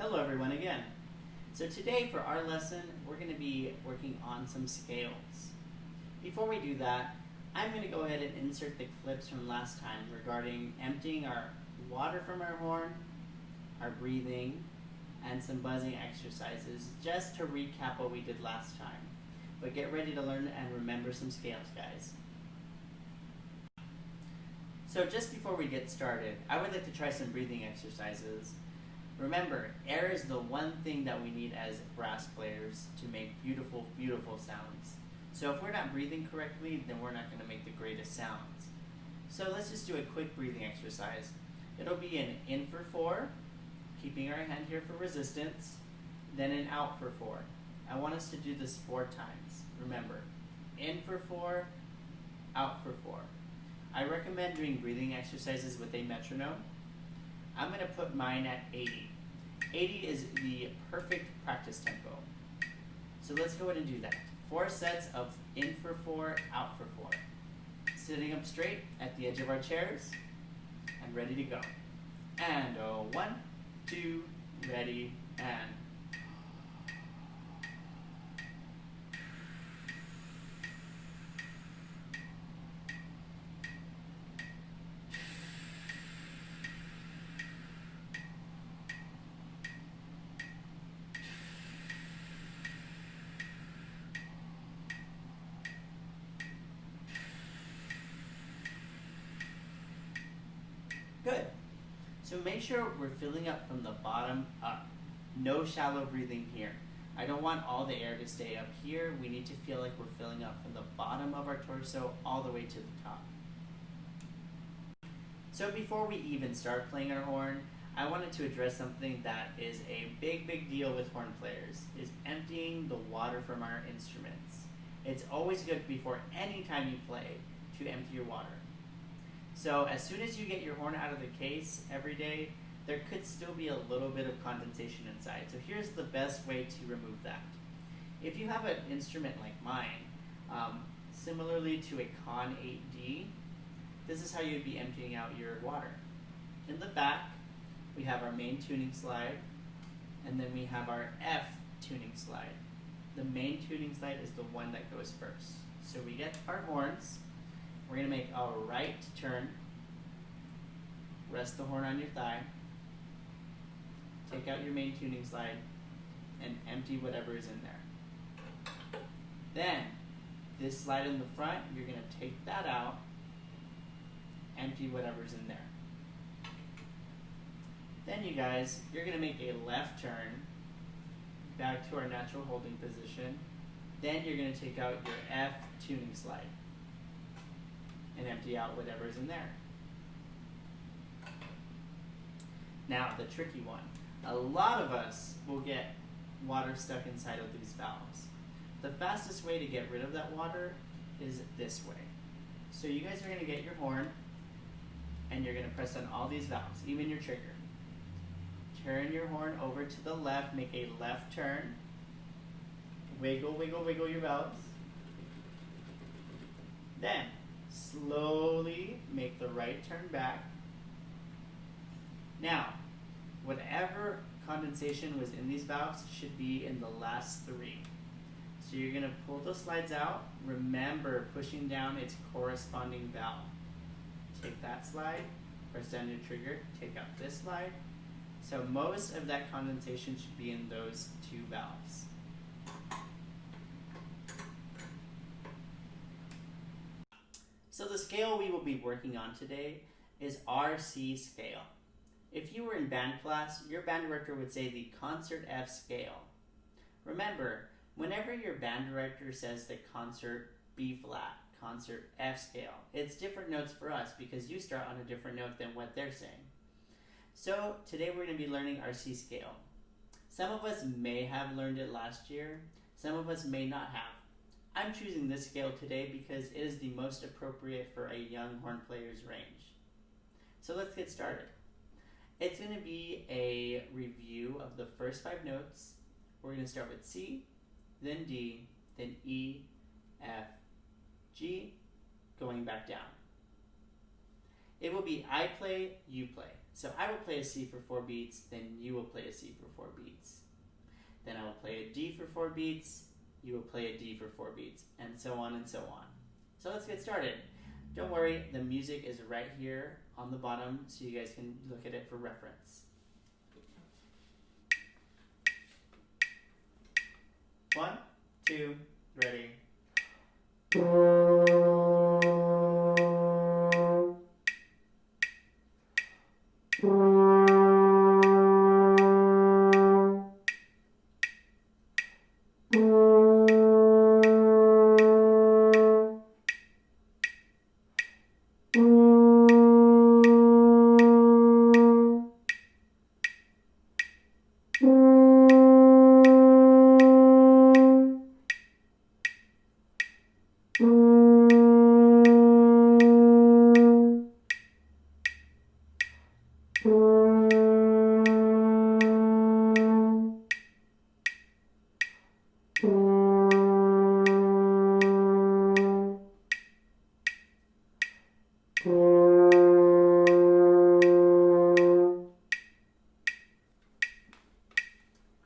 Hello everyone again. So today for our lesson, we're going to be working on some scales. Before we do that, I'm going to go ahead and insert the clips from last time regarding emptying our water from our horn, our breathing, and some buzzing exercises just to recap what we did last time. But get ready to learn and remember some scales, guys. So just before we get started, I would like to try some breathing exercises. Remember, air is the one thing that we need as brass players to make beautiful, beautiful sounds. So if we're not breathing correctly, then we're not going to make the greatest sounds. So let's just do a quick breathing exercise. It'll be an in for 4, keeping our hand here for resistance, then an out for 4. I want us to do this 4 times. Remember, in for 4, out for 4. I recommend doing breathing exercises with a metronome. I'm going to put mine at 80. 80 is the perfect practice tempo. So let's go ahead and do that. 4 sets of in for 4, out for 4. Sitting up straight at the edge of our chairs and ready to go. And 1, 2, ready, and good. So make sure we're filling up from the bottom up. No shallow breathing here. I don't want all the air to stay up here. We need to feel like we're filling up from the bottom of our torso all the way to the top. So before we even start playing our horn, I wanted to address something that is a big deal with horn players, is emptying the water from our instruments. It's always good before any time you play to empty your water. So as soon as you get your horn out of the case every day, there could still be a little bit of condensation inside. So here's the best way to remove that. If you have an instrument like mine, similarly to a Con 8D, this is how you'd be emptying out your water. In the back, we have our main tuning slide, and then we have our F tuning slide. The main tuning slide is the one that goes first. So we get our horns. We're going to make a right turn, rest the horn on your thigh, take out your main tuning slide, and empty whatever is in there. Then, this slide in the front, you're going to take that out, empty whatever's in there. Then you guys, you're going to make a left turn back to our natural holding position. Then you're going to take out your F tuning slide and empty out whatever's in there. Now, the tricky one. A lot of us will get water stuck inside of these valves. The fastest way to get rid of that water is this way. So you guys are going to get your horn, and you're going to press on all these valves, even your trigger. Turn your horn over to the left, make a left turn. Wiggle, wiggle, wiggle your valves. Then, slowly make the right turn back. Now, whatever condensation was in these valves should be in the last 3. So you're going to pull the slides out. Remember pushing down its corresponding valve. Take that slide, press down your trigger, take out this slide. So most of that condensation should be in those 2 valves. So the scale we will be working on today is RC scale. If you were in band class, your band director would say the concert F scale. Remember, whenever your band director says the concert B flat, concert F scale, it's different notes for us because you start on a different note than what they're saying. So today we're going to be learning our C scale. Some of us may have learned it last year, some of us may not have. I'm choosing this scale today because it is the most appropriate for a young horn player's range. So let's get started. It's going to be a review of the first 5 notes. We're going to start with C, then D, then E, F, G, going back down. It will be I play, you play. So I will play a C for 4 beats, then you will play a C for 4 beats. Then I will play a D for 4 beats, you will play a D for 4 beats, and so on and so on. So let's get started. Don't worry, the music is right here on the bottom so you guys can look at it for reference. 1, 2, ready.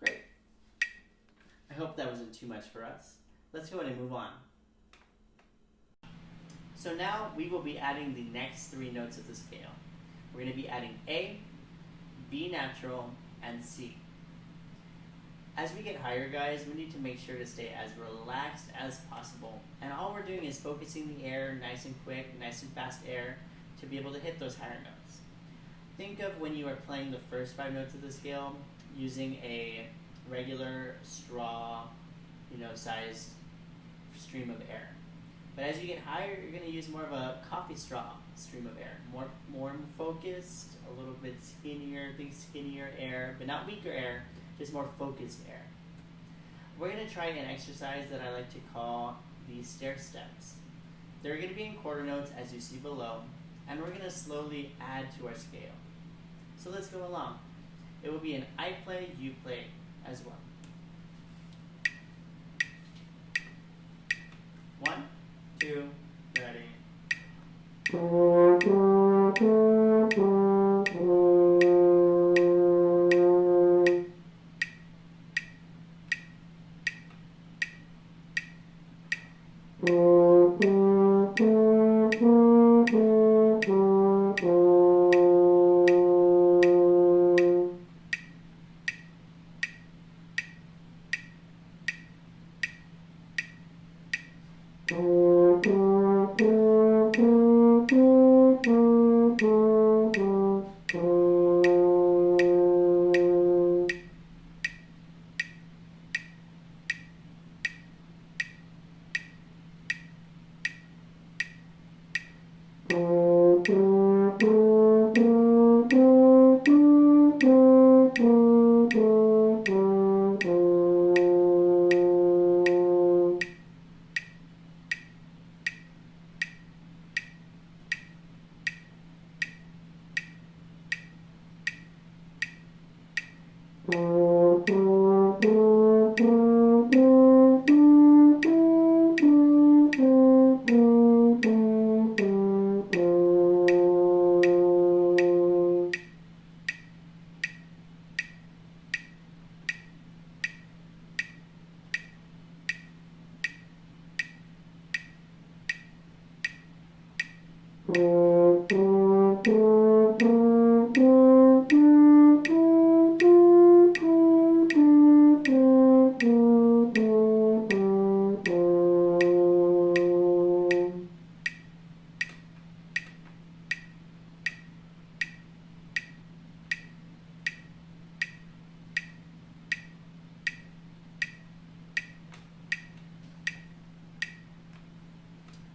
Great. I hope that wasn't too much for us. Let's go ahead and move on. So now we will be adding the next 3 notes of the scale. We're going to be adding A, B natural, and C. As we get higher, guys, we need to make sure to stay as relaxed as possible. And all we're doing is focusing the air nice and quick, nice and fast air to be able to hit those higher notes. Think of when you are playing the first 5 notes of the scale using a regular straw, sized stream of air. But as you get higher, you're going to use more of a coffee straw stream of air. More focused, a little bit skinnier, think skinnier air, but not weaker air, just more focused air. We're going to try an exercise that I like to call the stair steps. They're going to be in quarter notes as you see below, and we're going to slowly add to our scale. So let's go along. It will be an I play, you play as well. 1, 2, ready.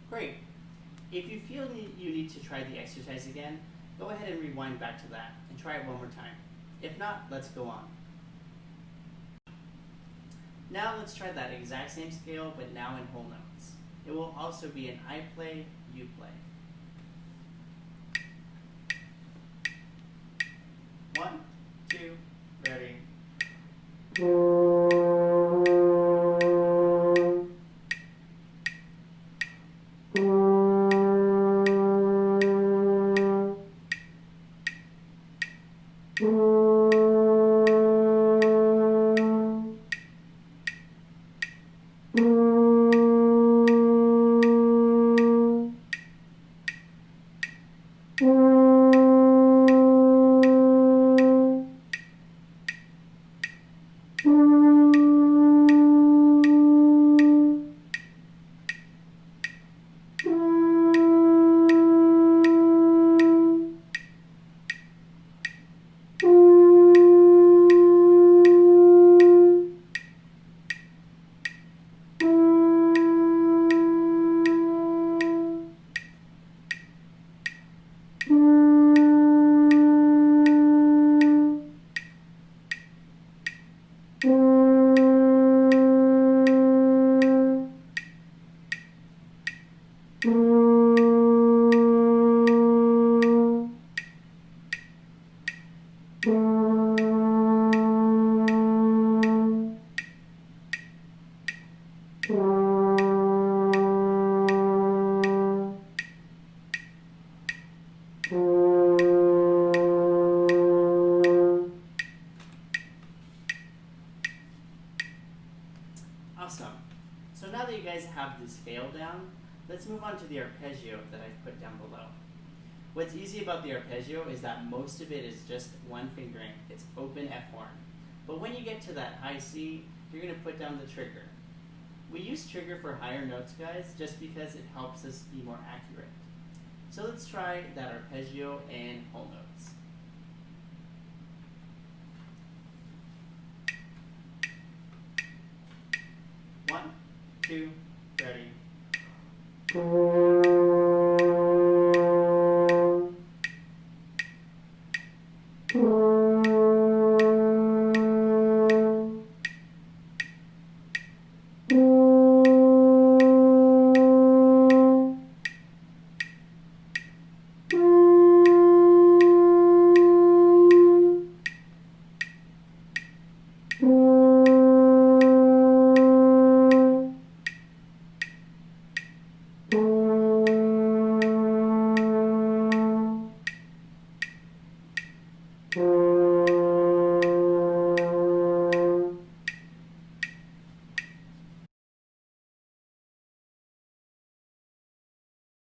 Great. If you feel you need to try the exercise again, go ahead and rewind back to that and try it one more time. If not, let's go on. Now let's try that exact same scale, but now in whole notes. It will also be an I play, you play. 1, 2, ready. you guys have the scale down, let's move on to the arpeggio that I've put down below. What's easy about the arpeggio is that most of it is just one fingering. It's open F horn. But when you get to that high C, you're going to put down the trigger. We use trigger for higher notes, guys, just because it helps us be more accurate. So let's try that arpeggio and whole notes. One, two, ready.